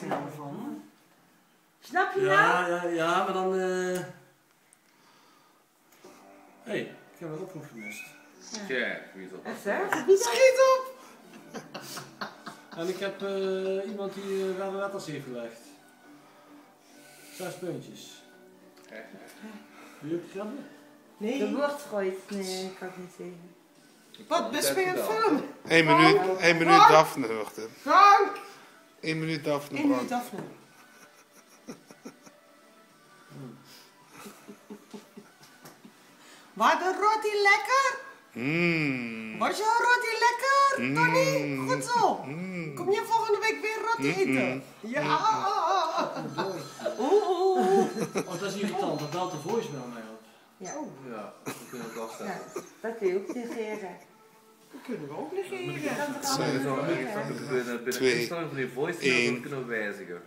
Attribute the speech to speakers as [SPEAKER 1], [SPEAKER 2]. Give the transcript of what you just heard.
[SPEAKER 1] er nou van?
[SPEAKER 2] Snap je nou?
[SPEAKER 3] Ja, maar dan... Hé, ik heb een oproep gemist.
[SPEAKER 4] Tja, wie is dat?
[SPEAKER 1] Schiet op!
[SPEAKER 3] En ik heb iemand die wel de letters heeft gelegd. 6 puntjes. Wil je het grappen?
[SPEAKER 1] Nee.
[SPEAKER 2] De woordgooit. Nee, ik kan het niet zeggen.
[SPEAKER 1] Wat best ben je aan het filmen?
[SPEAKER 5] 1 minuut Daphne, wacht even.
[SPEAKER 1] Frank!
[SPEAKER 5] 1 minuut Daphne.
[SPEAKER 1] 1 minuut Daphne. Waar de roti lekker? Was jouw roti lekker, Tony? Goed zo. Kom je volgende week weer roti eten? Ja.
[SPEAKER 3] Oh, dat is irritant. Dat belt de voicemail mij op.
[SPEAKER 2] Ja.
[SPEAKER 4] Ja, dat kunnen we ook afstaan.
[SPEAKER 2] Ja, dat kun je ook negeren.
[SPEAKER 1] Dat kunnen we ook negeren.
[SPEAKER 2] Je kan het
[SPEAKER 4] We
[SPEAKER 2] allemaal
[SPEAKER 4] kunnen
[SPEAKER 2] negeren.
[SPEAKER 4] binnen instelling van die voice kunnen we wijzigen.